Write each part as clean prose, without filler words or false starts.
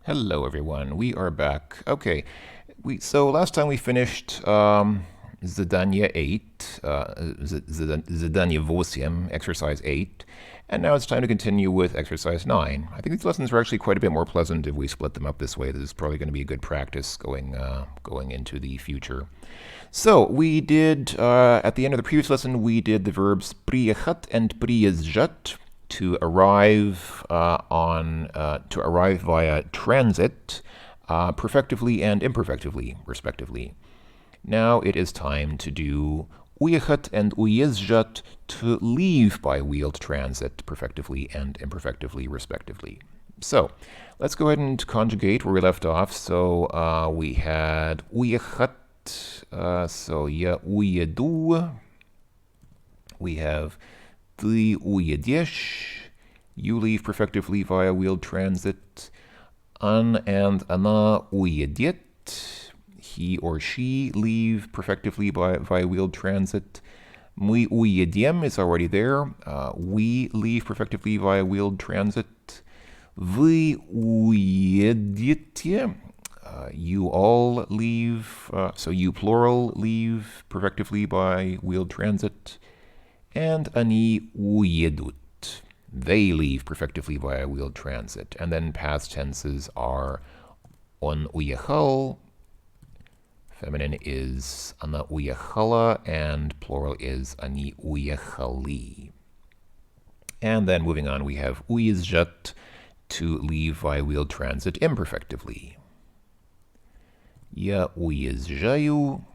Hello, everyone. We are back. Okay, so last time we finished Zadania 8, Zadania 8, exercise 8, and now it's time to continue with exercise 9. I think these lessons are actually quite a bit more pleasant if we split them up this way. This is probably going to be a good practice going into the future. So we did, at the end of the previous lesson, we did the verbs приехать and приезжать to arrive to arrive via transit, perfectively and imperfectively, respectively. Now it is time to do уехать and уезжать, to leave by wheeled transit, perfectively and imperfectively, respectively. So let's go ahead and conjugate where we left off. So we had уехать. So я уеду. We have ты уедешь. You leave perfectively via wheeled transit. Он and она уедет. He or she leave perfectively via wheeled transit. Мы уедем is already there. We leave perfectively via wheeled transit. Вы уедете. You all leave, so you plural leave perfectively by wheeled transit. And они уедут. They leave perfectively via wheeled transit. And then past tenses are он уехал. Feminine is она уехала, and plural is они уехали. And then moving on, we have уезжать, to leave via wheeled transit imperfectively. Я уезжаю.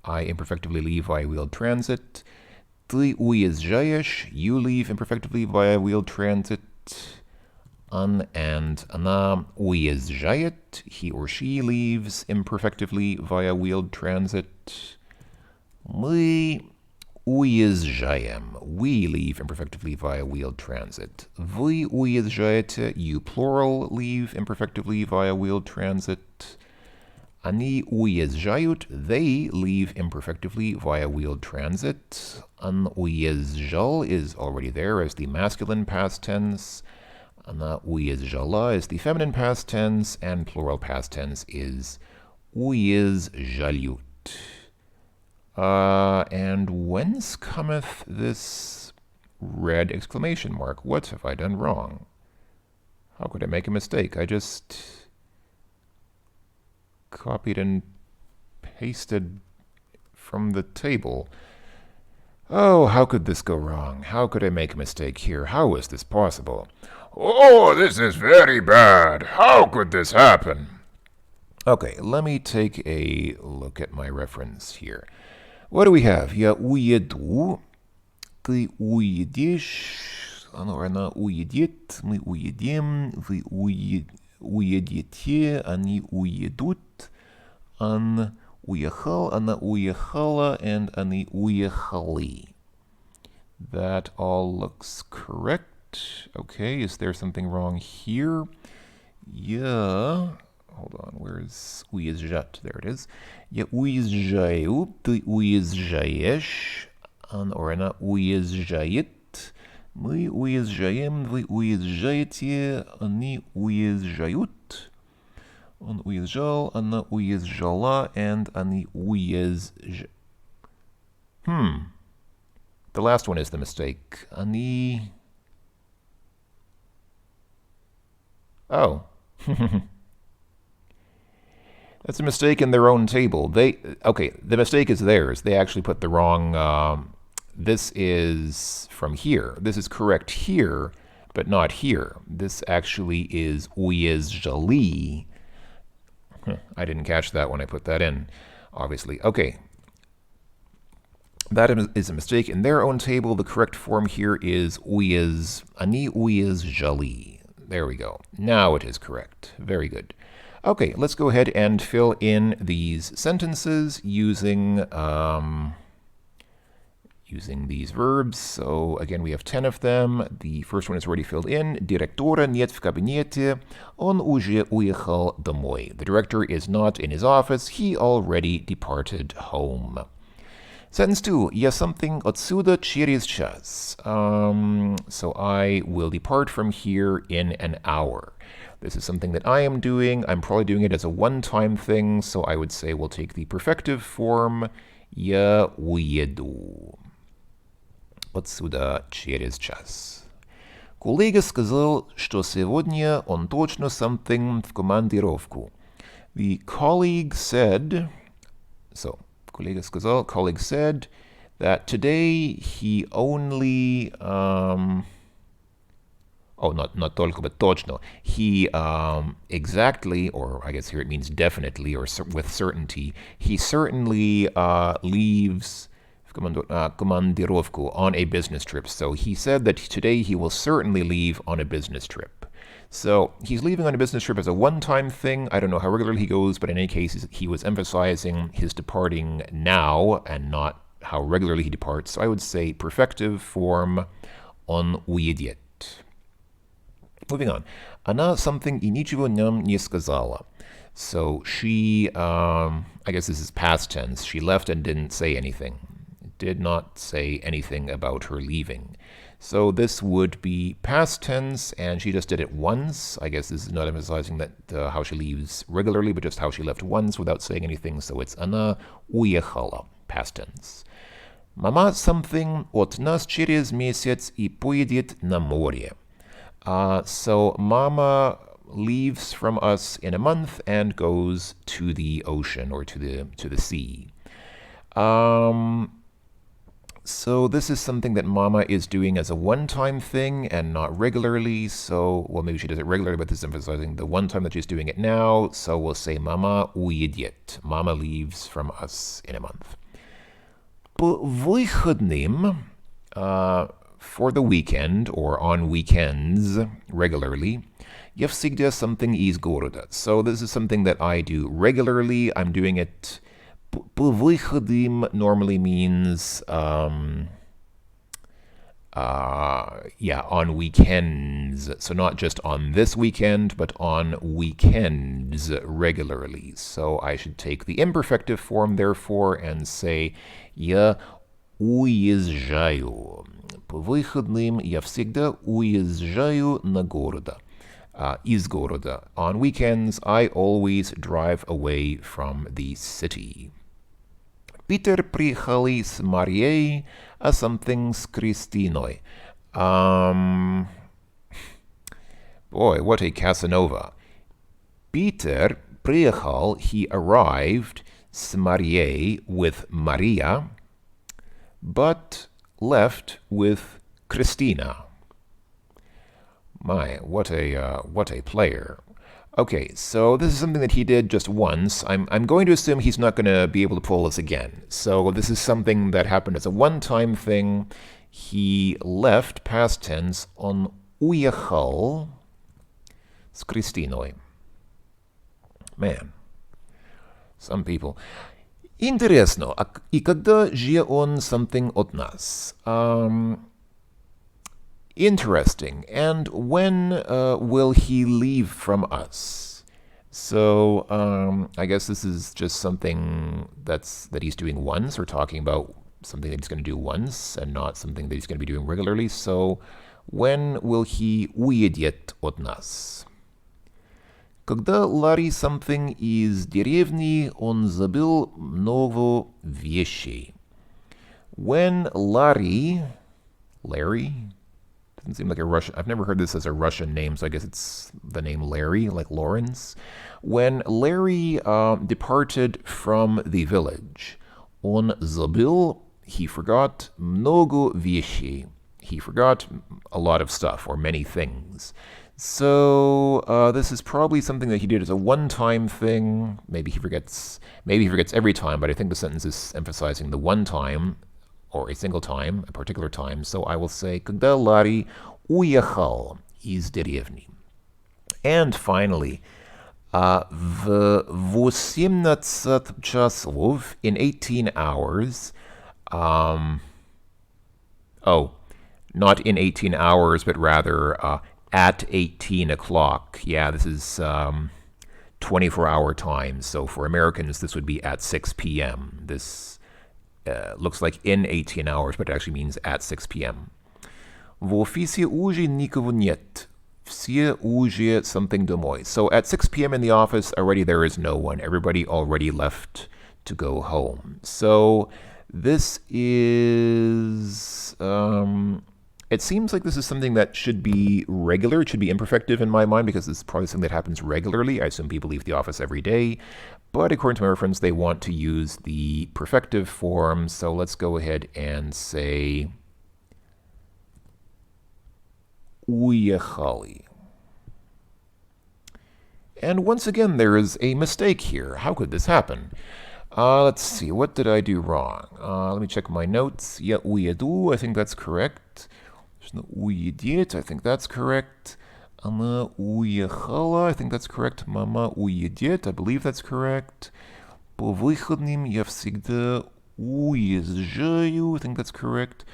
I imperfectively leave via wheeled transit. Ты уезжаешь. You leave imperfectively via wheeled transit. Он and она уезжает. He or she leaves imperfectively via wheeled transit. Мы уезжаем. We leave imperfectively via wheeled transit. Вы уезжаете. You plural leave imperfectively via wheeled transit. Они уезжают. They leave imperfectively via wheeled transit. Он уезжал is already there as the masculine past tense. Она уезжала is the feminine past tense, and plural past tense is уезжают. And whence cometh this red exclamation mark? What have I done wrong? How could I make a mistake? I just copied and pasted from the table. Oh, how could this go wrong? How could I make a mistake here? How is this possible? Oh, this is very bad. How could this happen? Okay, let me take a look at my reference here. What do we have? Я уеду. Ты уедешь. Она уедет. Мы уедем. Вы уедете. Они уедут. Он уехал. Она уехала. And они уехали. That all looks correct. Okay, is there something wrong here? Yeah. Hold on, where's уезжать? There it is. Я уезжаю, ты уезжаешь, он or она уезжает, мы уезжаем, вы уезжаете, они уезжают, он уезжал, она уезжала, and они уезж... The last one is the mistake. Они... Oh. That's a mistake in their own table. Okay, the mistake is theirs. They actually put the wrong, this is from here. This is correct here, but not here. This actually is уезжали. I didn't catch that when I put that in, obviously. Okay. That is a mistake in their own table. The correct form here is они уезжали. There we go. Now it is correct. Very good. Okay, let's go ahead and fill in these sentences using these verbs. So again, we have 10 of them. The first one is already filled in. Директора нет в кабинете. Он уже уехал домой. The director is not in his office. He already departed home. Sentence 2. Я something отсюда через час. So I will depart from here in an hour. This is something that I am doing. I'm probably doing it as a one-time thing, so I would say we'll take the perfective form. Я уеду отсюда через час. Коллега сказал, что сегодня он точно something в командировку. The colleague said, коллега сказал, colleague said that today he only, not только, but точно, he exactly, or I guess here it means definitely, or with certainty, he certainly leaves командировку on a business trip. So he said that today he will certainly leave on a business trip. So he's leaving on a business trip as a one-time thing. I don't know how regularly he goes, but in any case, he was emphasizing his departing now and not how regularly he departs. So I would say perfective form он уедет. Moving on. Она something и ничего нам не сказала. So she, I guess this is past tense. She left and didn't say anything. Did not say anything about her leaving. So this would be past tense, and she just did it once. I guess this is not emphasizing that how she leaves regularly, but just how she left once without saying anything. So it's она уехала, past tense. Мама something от нас через месяц и поедет на море. So mama leaves from us in a month and goes to the ocean or to the sea. So this is something that mama is doing as a one-time thing and not regularly. So, well, maybe she does it regularly, but this is emphasizing the one time that she's doing it now. So we'll say mama уедет. Mama leaves from us in a month. По выходным, for the weekend or on weekends regularly, я всегда something из города. So this is something that I do regularly. I'm doing it. По выходным normally means on weekends. So not just on this weekend, but on weekends regularly. So I should take the imperfective form, therefore, and say я уезжаю. По выходным я всегда уезжаю на города. Из города. On weekends, I always drive away from the city. Питер приехали с Марией, а something с Кристиной. Boy, what a Casanova. Peter приехал, he arrived, с Марией, with Maria, but left with Christina. My, what a player. Okay, so this is something that he did just once. I'm going to assume he's not going to be able to pull this again. So this is something that happened as a one-time thing. He left, past tense, он уехал с Кристиной. Man, some people. Интересно, и когда же он something от нас? Interesting. And when will he leave from us? So I guess this is just something that he's doing once, or talking about something that he's going to do once and not something that he's going to be doing regularly. So when will he уедет от нас? Когда Ларри something из деревни, он забыл много вещей. When Larry, doesn't seem like a Russian, I've never heard this as a Russian name, so I guess it's the name Larry, like Lawrence. When Larry departed from the village, он забыл, he forgot много вещей. He forgot a lot of stuff, or many things. So this is probably something that he did as a one-time thing. Maybe he forgets every time, but I think the sentence is emphasizing the one time, or a single time, a particular time. So I will say, когда Ларри уехал из деревни. And finally, в 18 часов, in 18 hours, not in 18 hours, but rather at 18 o'clock. Yeah, this is 24-hour time. So for Americans, this would be at 6 p.m. This looks like in 18 hours, but it actually means at 6 p.m. В офисе уже никого нет. Все уже something домой. So at 6 p.m. in the office, already there is no one. Everybody already left to go home. So this is... it seems like this is something that should be regular. It should be imperfective in my mind because this is probably something that happens regularly. I assume people leave the office every day. But according to my reference, they want to use the perfective form. So let's go ahead and say... Уехали. And once again, there is a mistake here. How could this happen? Let's see, what did I do wrong? Let me check my notes. Я уеду, I think that's correct. Уедет, I think that's correct. Она уехала, I think that's correct. Мама уедет, I believe that's correct. По выходным я всегда уезжаю, I think that's correct.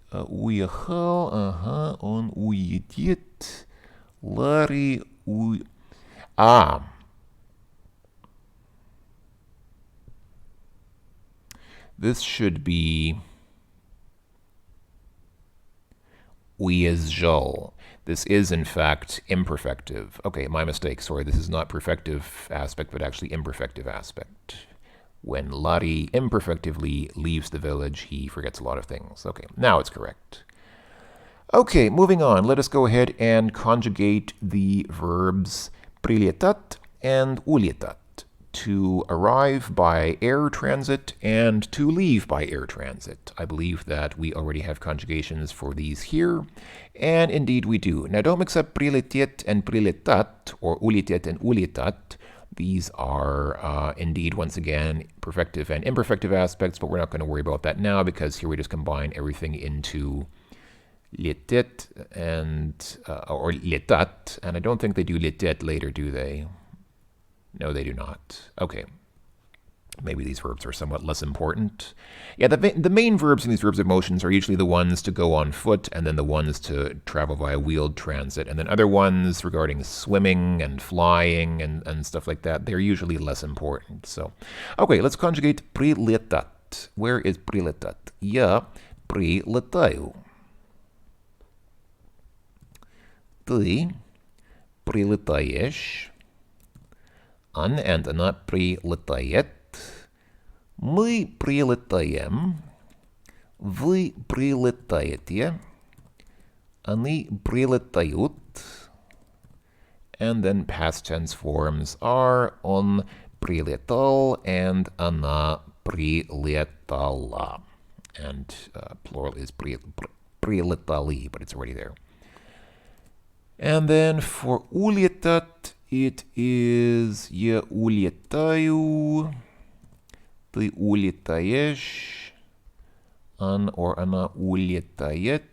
Уехал, ага, он уедет. Ларри This should be уезжал. This is, in fact, imperfective. Okay, my mistake. Sorry, this is not perfective aspect, but actually imperfective aspect. When Lari imperfectively leaves the village, he forgets a lot of things. Okay, now it's correct. Okay, moving on. Let us go ahead and conjugate the verbs прилетать and улетать. To arrive by air transit and to leave by air transit. I believe that we already have conjugations for these here, and indeed we do. Now don't mix up прилететь and прилетать, or улететь and улетать. These are indeed, once again, perfective and imperfective aspects, but we're not going to worry about that now because here we just combine everything into лететь and, or летать, and I don't think they do лететь later, do they? No, they do not. Okay. Maybe these verbs are somewhat less important. Yeah, the main verbs in these verbs of motions are usually the ones to go on foot and then the ones to travel via wheeled transit. And then other ones regarding swimming and flying and stuff like that, they're usually less important. So, okay, let's conjugate прилетать. Where is прилетать? Я прилетаю. Ты прилетаешь. Он and она прилетает. Мы прилетаем. Вы прилетаете. Они прилетают. And then past tense forms are он прилетал and она прилетала. And plural is прилетали, but it's already there. And then for улетать, it is я улетаю, ты улетаешь, он or она улетает,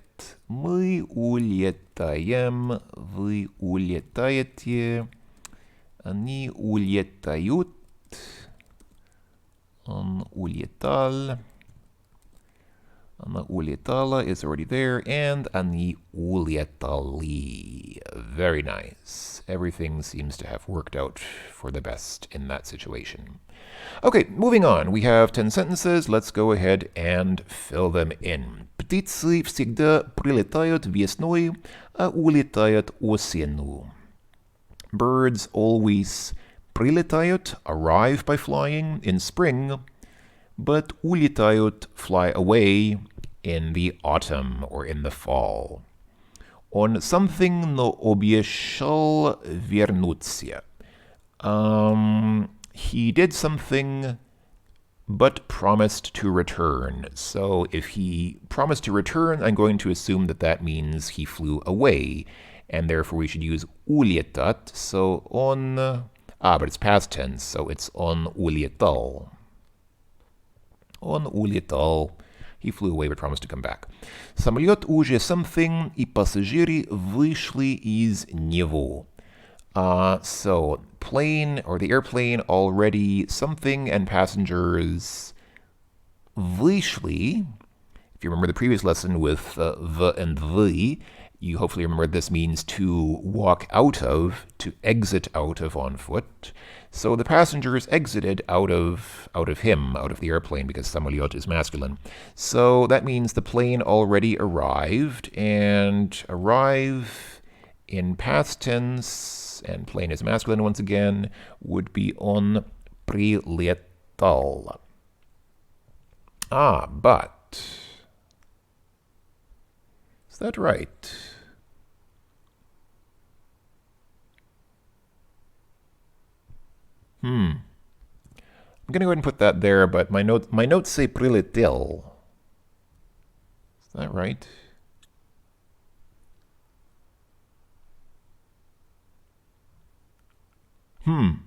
мы улетаем, вы улетаете, они улетают, он улетал, она улетала is already there, and они улетали. Very nice. Everything seems to have worked out for the best in that situation. Okay, moving on. We have 10 sentences. Let's go ahead and fill them in. Птицы всегда прилетают весной, а улетают осенью. Birds always прилетают, arrive by flying, in spring, but улетают, fly away, in the autumn or in the fall. Он something но обещал вернуться. He did something but promised to return. So if he promised to return, I'm going to assume that that means he flew away, and therefore we should use улетать. So он, but it's past tense, so it's он улетал. Он улетал. He flew away but promised to come back. Самолет уже something, и пассажиры вышли из него. So plane or the airplane already something and passengers вышли. If you remember the previous lesson with the and the, You hopefully remember this means to walk out of, to exit out of on foot. So the passengers exited out of him, out of the airplane, because samolot is masculine. So that means the plane already arrived, and arrive in past tense, and plane is masculine once again, would be on прилетал. But is that right? I'm going to go ahead and put that there, but my notes say прилетел. Is that right? I'm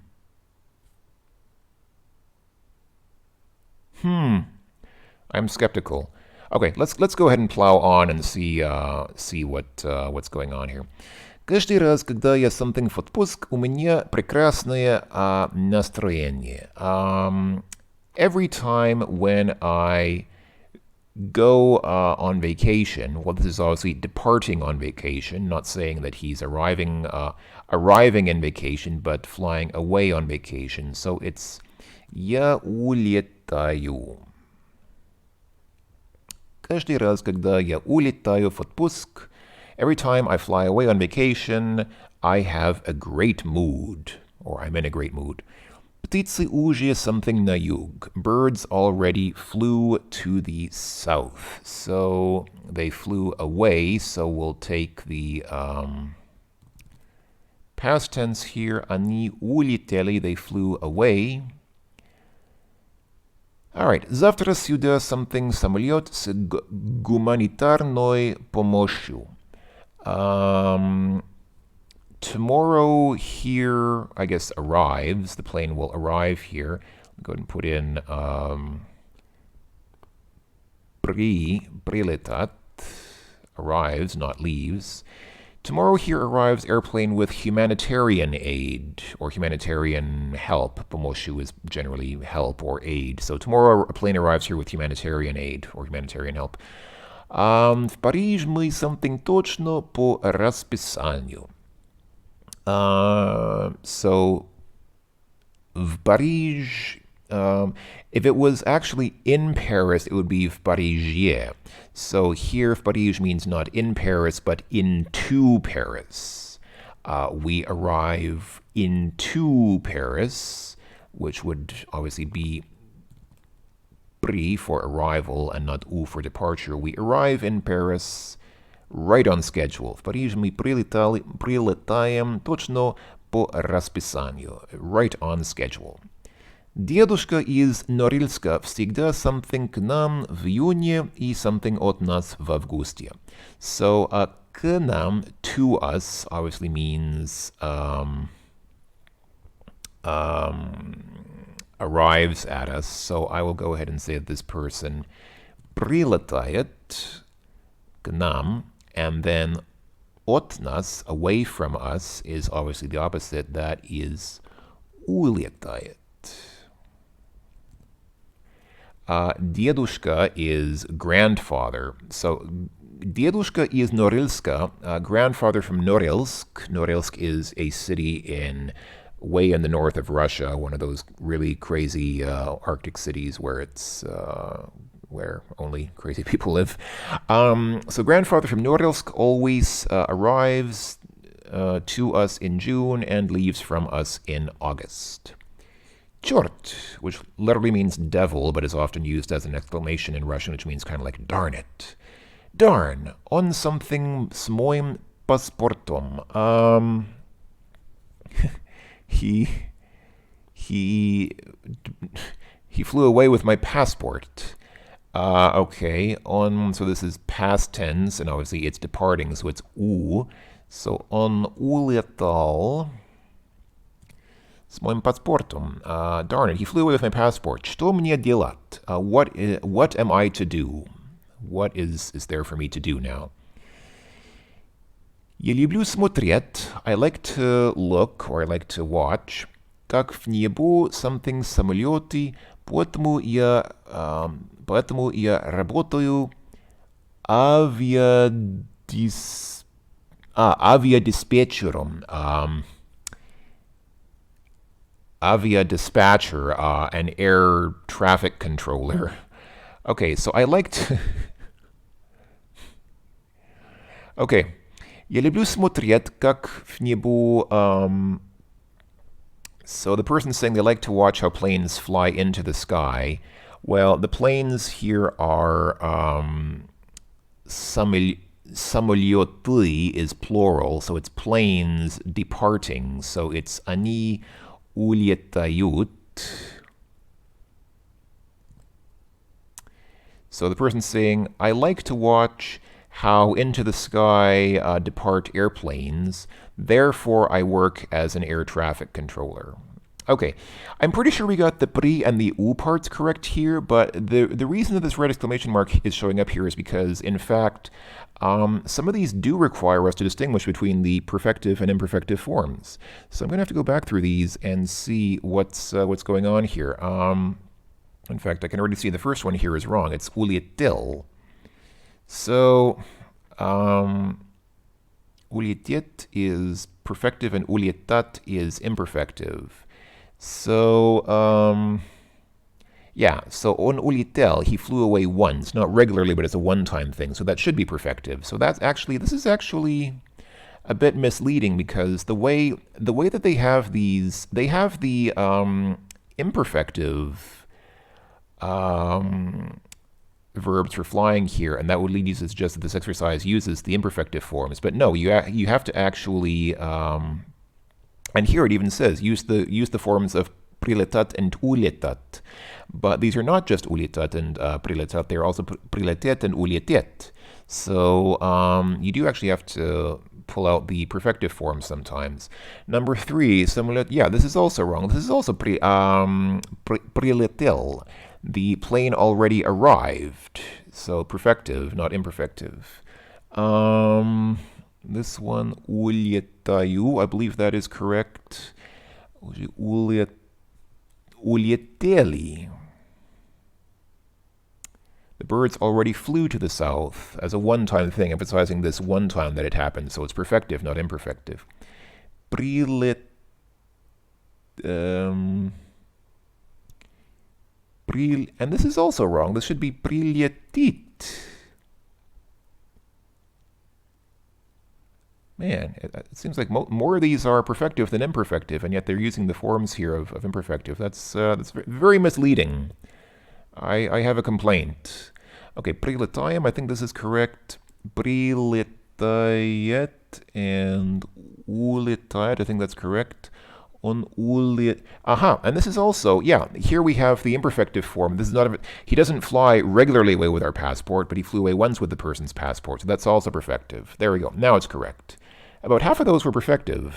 skeptical. Okay, let's go ahead and plow on and see what's going on here. Каждый раз, когда я something в отпуск, у меня прекрасное настроение. Every time when I go on vacation, well, this is obviously departing on vacation, not saying that he's arriving in vacation, but flying away on vacation. So it's я улетаю. Каждый раз, когда я улетаю в отпуск, every time I fly away on vacation, I have a great mood, or I'm in a great mood. Птицы уже something на юг. Birds already flew to the south. So they flew away, so we'll take the past tense here. Они улетели, they flew away. Alright, завтра сюда something самолет с гуманитарной помощью. Tomorrow here, I guess, arrives. The plane will arrive here. Go ahead and put in прилетат, arrives, not leaves. Tomorrow here arrives airplane with humanitarian aid or humanitarian help. Помощью is generally help or aid. So tomorrow a plane arrives here with humanitarian aid or humanitarian help. В Париж мы something точно по расписанию. So в Париж, if it was actually in Paris, it would be в Париже. So here, в Париж means not in Paris, but into Paris. We arrive into Paris, which would obviously be при for arrival and not у for departure. We arrive in Paris right on schedule. В Париж мы прилетаем точно по расписанию. Right on schedule. Дедушка из Норильска всегда something к нам в июне и something от нас в августе. So, к нам, to us, obviously means arrives at us. So I will go ahead and say that this person прилетает к нам, and then от нас, away from us, is obviously the opposite. That is улетает. Дедушка is grandfather. So дедушка из Norilska, grandfather from Norilsk. Norilsk is a city way in the north of Russia, one of those really crazy Arctic cities where it's where only crazy people live. So grandfather from Norilsk always arrives to us in June and leaves from us in August. Черт, which literally means devil, but is often used as an exclamation in Russian, which means kind of like darn it. Darn, on something с моим паспортом. He flew away with my passport. Okay, so this is past tense, and obviously it's departing, so it's у. So on улетал с моим паспортом. Darn it, he flew away with my passport. Что мне делать? What am I to do? What is there for me to do now? Я люблю смотреть. I like to look, or I like to watch. Как в небо something самолеты, поэтому я работаю авиадиспетчером. Aviadispetcherum. Avia dispatcher, an air traffic controller. Okay, so I like to... Okay. Я люблю смотреть, как в небо... So the person's saying they like to watch how planes fly into the sky. Well, the planes here are... Самолеты is plural, so it's planes departing. So it's они улетают. So the person's saying, I like to watch how into the sky depart airplanes. Therefore, I work as an air traffic controller. Okay, I'm pretty sure we got the pri and the u parts correct here, but the reason that this red exclamation mark is showing up here is because, in fact, some of these do require us to distinguish between the perfective and imperfective forms. So I'm going to have to go back through these and see what's going on here. In fact, I can already see the first one here is wrong. It's улетел. So, улететь is perfective and улетать is imperfective. So, yeah, so on улетел, he flew away once, not regularly, but it's a one-time thing, so that should be perfective. So this is actually a bit misleading because the way that they have these, they have the imperfective verbs for flying here, and that would lead you to suggest that this exercise uses the imperfective forms. But no, you have to actually, and here it even says use the forms of прилетать and улетать. But these are not just улетать and прилетать; they're also прилететь and улететь. So you do actually have to pull out the perfective form sometimes. Number 3, yeah, this is also wrong. This is also прилетел. The plane already arrived. So perfective, not imperfective. This one, улетаю, I believe that is correct. Улетели. The birds already flew to the south as a one-time thing, emphasizing this one time that it happened, so it's perfective, not imperfective. And this is also wrong. This should be прилетит. Man, it seems like more of these are perfective than imperfective, and yet they're using the forms here of imperfective. That's very misleading. I have a complaint. Okay, прилетаем, I think this is correct. Прилетает and улетает, I think that's correct. And this is also, yeah, here we have the imperfective form. This is not he doesn't fly regularly away with our passport, but he flew away once with the person's passport. So that's also perfective. There we go. Now it's correct. About half of those were perfective,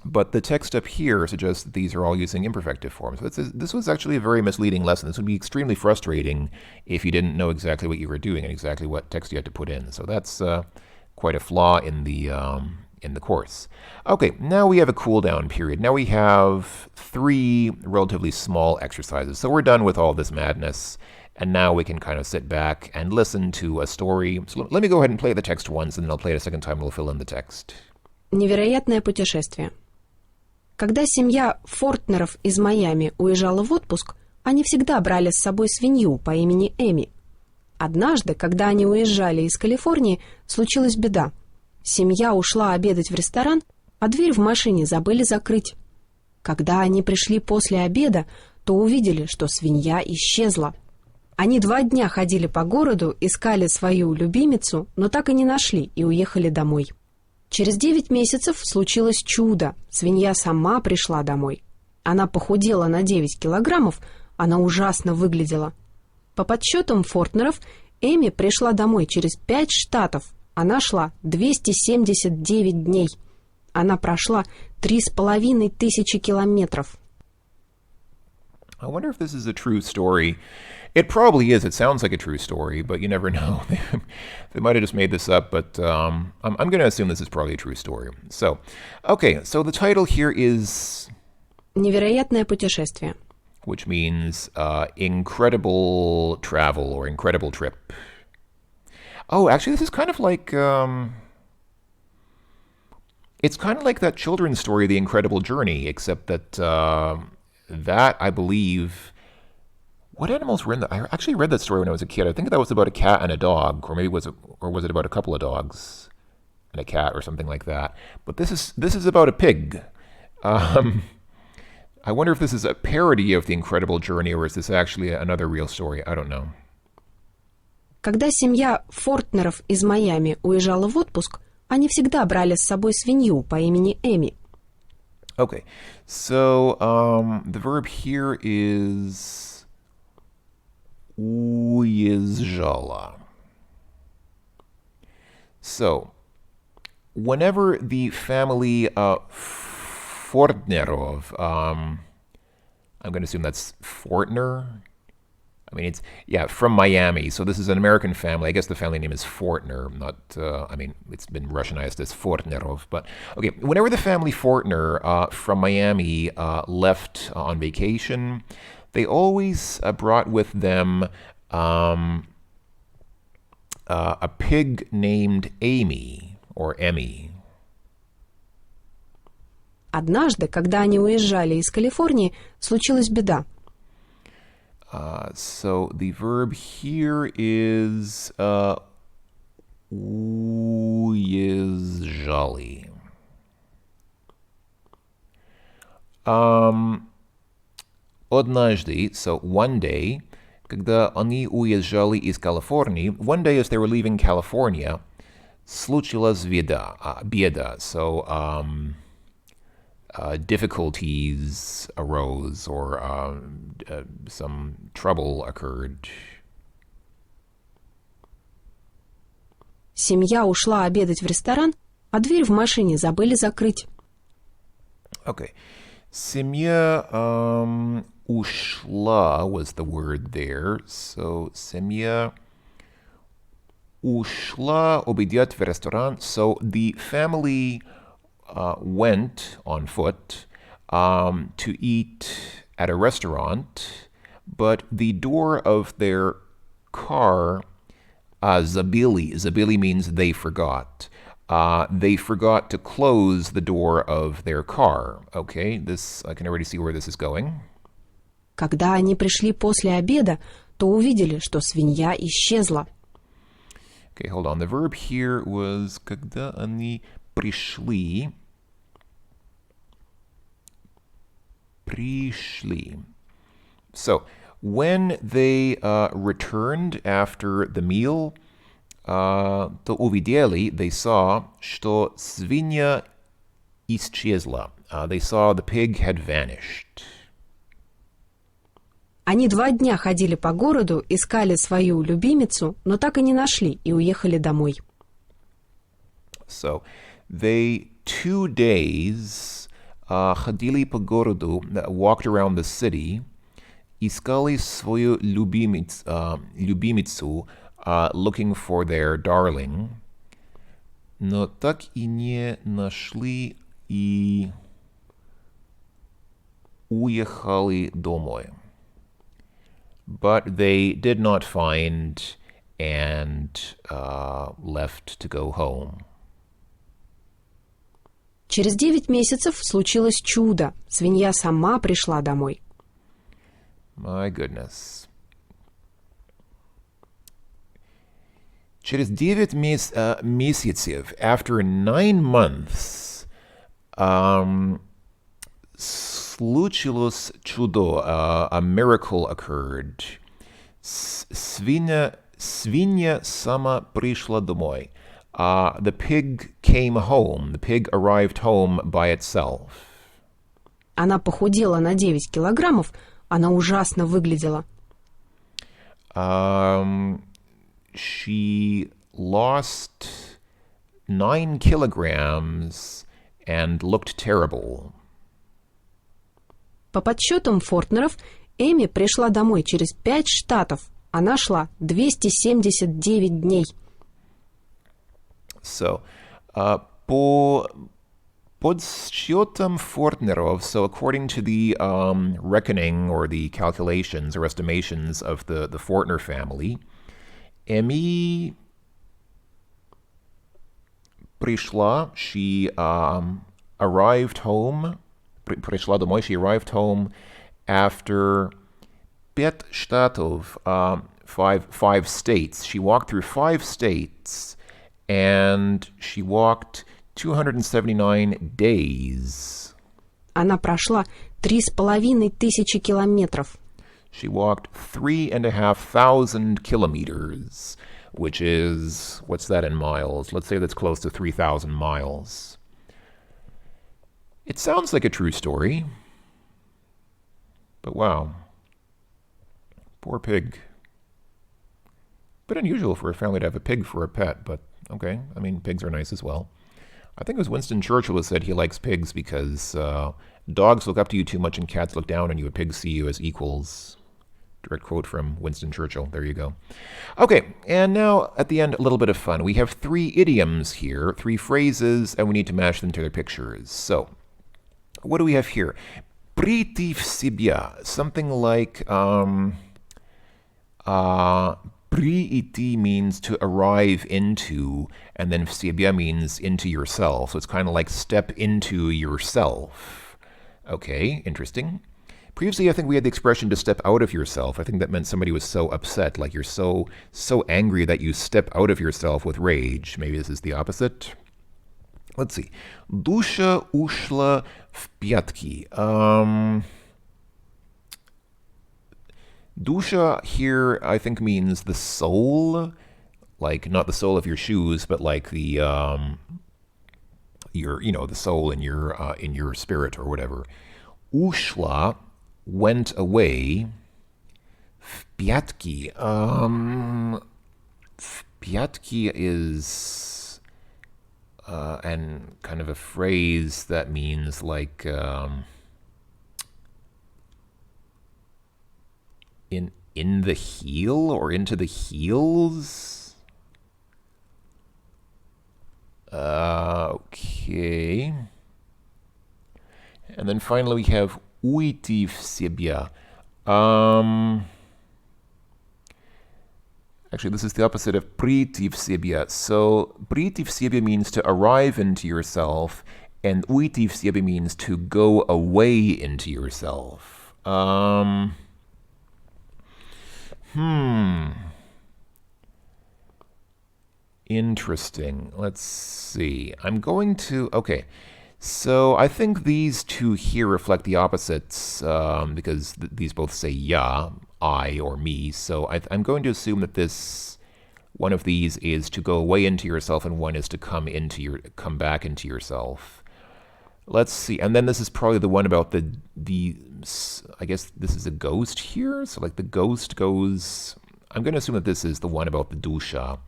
but the text up here suggests that these are all using imperfective forms. So this was actually a very misleading lesson. This would be extremely frustrating if you didn't know exactly what you were doing and exactly what text you had to put in. So that's quite a flaw in the course. Okay, now we have a cool down period. Now we have 3 relatively small exercises. So we're done with all this madness, and now we can kind of sit back and listen to a story. So let me go ahead and play the text once, and then I'll play it a second time and we'll fill in the text. Невероятное путешествие. Когда семья Фортнеров из Майами уезжала в отпуск, они всегда брали с собой свинью по имени Эми. Однажды, когда они уезжали из Калифорнии, случилась беда. Семья ушла обедать в ресторан, а дверь в машине забыли закрыть. Когда они пришли после обеда, то увидели, что свинья исчезла. Они 2 дня ходили по городу, искали свою любимицу, но так и не нашли и уехали домой. Через 9 месяцев случилось чудо. Свинья сама пришла домой. Она похудела на 9 килограммов, она ужасно выглядела. По подсчетам Фортнеров, Эми пришла домой через 5 штатов. Она шла 279 дней. Она прошла 3500 километров. I wonder if this is a true story. It probably is. It sounds like a true story, but you never know. They might have just made this up, but I'm going to assume this is probably a true story. So, okay, so the title here is... Невероятное путешествие. Which means incredible travel or incredible trip. Oh, actually, this is kind of like... It's kind of like that children's story, The Incredible Journey, except that that I believe. What animals were in that? I actually read that story when I was a kid. I think that was about a cat and a dog, or maybe was it about a couple of dogs and a cat or something like that. But this is about a pig. Um, I wonder if this is a parody of The Incredible Journey, or is this actually another real story? I don't know. Когда семья Фортнеров из Майами уезжала в отпуск, они всегда брали с собой свинью по имени Эми. Okay, so the verb here is уезжала. So, whenever the family Fortnerov, I'm going to assume that's Fortner. I mean, it's, yeah, from Miami. So this is an American family. I guess the family name is Fortner, not, I mean, it's been Russianized as Fortnerov. But, okay, whenever the family Fortner from Miami left on vacation, they always brought with them a pig named Amy, or Emmy. Однажды, когда они уезжали из Калифорнии, случилась беда. So the verb here is уезжали. Однажды, so one day, когда они уезжали из Калифорнии, one day as they were leaving California, случилась беда. So difficulties arose, or some trouble occurred. Семья ушла обедать в ресторан, а дверь в машине забыли закрыть. Okay. Семья ушла was the word there. So семья ушла обедать в ресторан. So the family went on foot to eat at a restaurant, but the door of their car zabili. Zabili means they forgot. They forgot to close the door of their car. Okay, this I can already see where this is going. Когда они пришли после обеда, то увидели, что свинья исчезла. Okay, hold on. The verb here was когда они пришли. Пришли. So, when they returned after the meal, то увидели, they saw, что свинья исчезла. They saw the pig had vanished. Они 2 дня ходили по городу, искали свою любимицу, но так и не нашли и уехали домой. So, they 2 days ходили по городу, walked around the city, искали свою любимицу, looking for their darling, но так и не нашли и уехали домой. But they did not find and left to go home. Через 9 месяцев случилось чудо. Свинья сама пришла домой. My goodness. Через 9 месяцев, after 9 months, случилось чудо, a miracle occurred. Свинья сама пришла домой. The pig came home. The pig arrived home by itself. Она похудела на 9 килограммов, она ужасно выглядела. She lost 9 kilograms and looked terrible. По подсчетам Фортнеров, Эми пришла домой через 5 штатов. Она шла 279 дней. So, по подсчетам Фортнеров, so according to the reckoning or the calculations or estimations of the Fortner family, Эми Пришла, she arrived home. Пришла домой, she arrived home after пять штатов, five states. She walked through 5 states, and she walked 279 days. Она прошла 3500 километров. She walked 3,500 kilometers, which is, what's that in miles? Let's say that's close to 3,000 miles. It sounds like a true story, but wow. Poor pig. Bit unusual for a family to have a pig for a pet, but okay. I mean, pigs are nice as well. I think it was Winston Churchill who said he likes pigs because dogs look up to you too much and cats look down on you, and pigs see you as equals. Direct quote from Winston Churchill. There you go. Okay, and now at the end, a little bit of fun. We have 3 idioms here, 3 phrases, and we need to match them to their pictures. So, what do we have here? Прийти в себя. Something like прийти means to arrive into, and then в себя means into yourself. So it's kind of like step into yourself. Okay, interesting. Previously, I think we had the expression to step out of yourself. I think that meant somebody was so upset, like you're so angry that you step out of yourself with rage. Maybe this is the opposite. Let's see. Душа ушла в пятки. Dusha here, I think, means the soul, like not the sole of your shoes, but like the the soul in your spirit or whatever. Ushla went away. Впятки. Впятки is and kind of a phrase that means like in the heel or into the heels. Okay. And then finally we have уйти в себя. Actually, this is the opposite of прийти в себя. So, прийти в себя means to arrive into yourself, and уйти в себя means to go away into yourself. Interesting. Let's see. I'm going to... Okay. So I think these two here reflect the opposites because these both say ya, I, or me. So I'm going to assume that one of these is to go away into yourself and one is to come back into yourself. Let's see. And then this is probably the one about the I guess this is a ghost here. So like the ghost goes... I'm going to assume that this is the one about the dusha.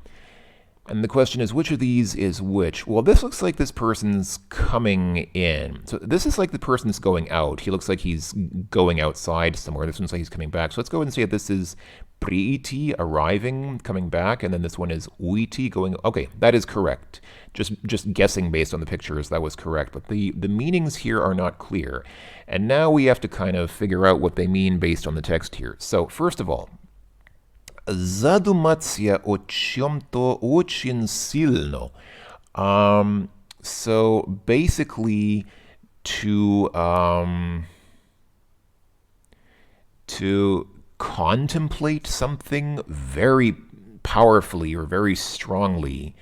And the question is, which of these is which? Well, this looks like this person's coming in. So this is like the person's going out. He looks like he's going outside somewhere. This one's like he's coming back. So let's go ahead and say that this is priiti, arriving, coming back, and then this one is uiti, going... Okay, that is correct. Just guessing based on the pictures, that was correct. But the meanings here are not clear. And now we have to kind of figure out what they mean based on the text here. So first of all, задуматься о чем-то очень сильно. So basically to contemplate something very powerfully or very strongly.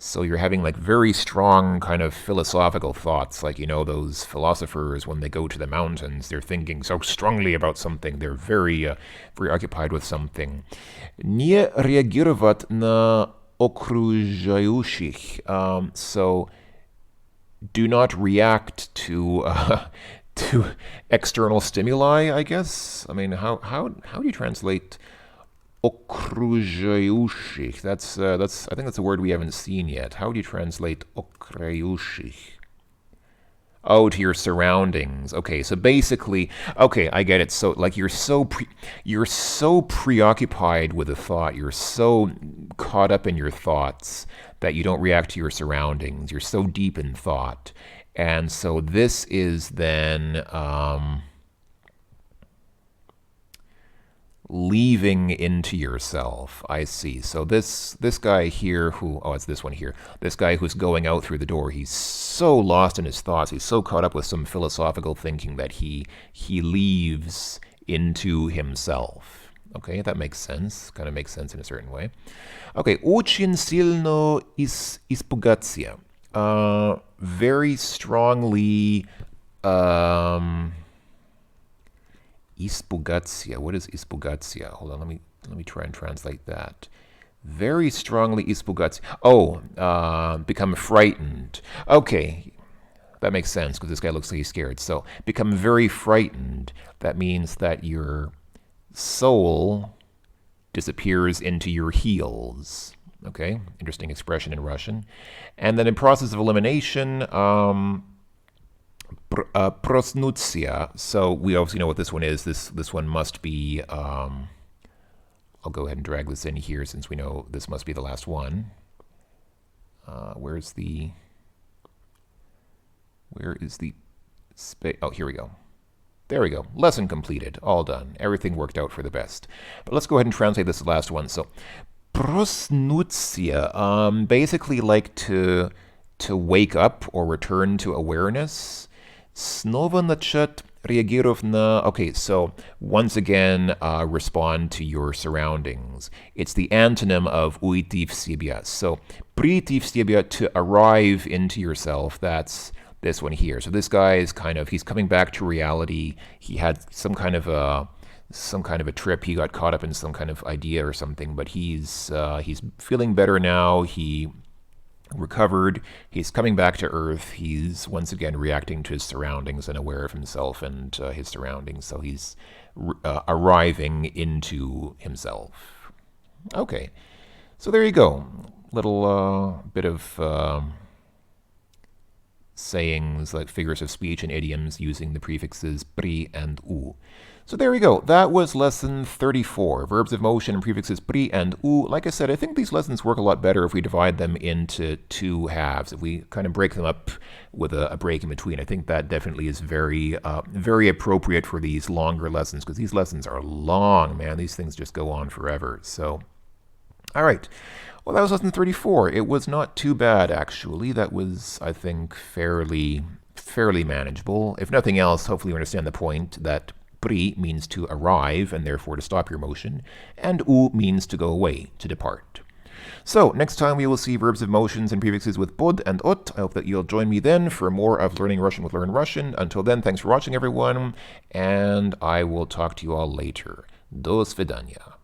So you're having like very strong kind of philosophical thoughts, like, those philosophers, when they go to the mountains, they're thinking so strongly about something. They're very occupied with something. Не реагировать на окружающих. So do not react to external stimuli, I guess. I mean, how do you translate окружающих? That's I think that's a word we haven't seen yet. How do you translate окружающих? Oh, to your surroundings. Okay, so basically, okay, I get it. So like you're so preoccupied with a thought, you're so caught up in your thoughts that you don't react to your surroundings. You're so deep in thought. And so this is then leaving into yourself. I see. So this guy here who, oh, it's this one here. This guy who's going out through the door, he's so lost in his thoughts. He's so caught up with some philosophical thinking that he leaves into himself. Okay, that makes sense. Kind of makes sense in a certain way. Okay, очень сильно испугаться. Very strongly испугаться. What is испугаться? Hold on, let me try and translate that. Very strongly испугаться. Oh, become frightened. Okay, that makes sense because this guy looks like he's scared. So, become very frightened. That means that your soul disappears into your heels. Okay, interesting expression in Russian. And then in process of elimination, proснуться. So we obviously know what this one is. This one must be, I'll go ahead and drag this in here since we know this must be the last one. Where is the space? Oh, here we go. There we go. Lesson completed. All done. Everything worked out for the best. But let's go ahead and translate this last one. So, proснуться, basically like to wake up or return to awareness. Снова начать реагировать на... Okay, so once again, respond to your surroundings. It's the antonym of уйти в себя. So, прийти в себя, to arrive into yourself, that's this one here. So this guy is he's coming back to reality. He had some kind of a trip. He got caught up in some kind of idea or something, but he's feeling better now. He recovered. He's coming back to Earth. He's once again reacting to his surroundings and aware of himself and his surroundings. So he's arriving into himself. Okay, so there you go. Little bit of sayings like figures of speech and idioms using the prefixes pri and u. So there we go. That was lesson 34, verbs of motion and prefixes pri and u. Like I said, I think these lessons work a lot better if we divide them into two halves. If we kind of break them up with a break in between, I think that definitely is very appropriate for these longer lessons because these lessons are long, man. These things just go on forever. So, all right. Well, that was lesson 34. It was not too bad, actually. That was, I think, fairly manageable. If nothing else, hopefully you understand the point that pri means to arrive and therefore to stop your motion, and u means to go away, to depart. So, next time we will see verbs of motions and prefixes with bod and ot. I hope that you'll join me then for more of Learning Russian with Learn Russian. Until then, thanks for watching, everyone, and I will talk to you all later. До свидания.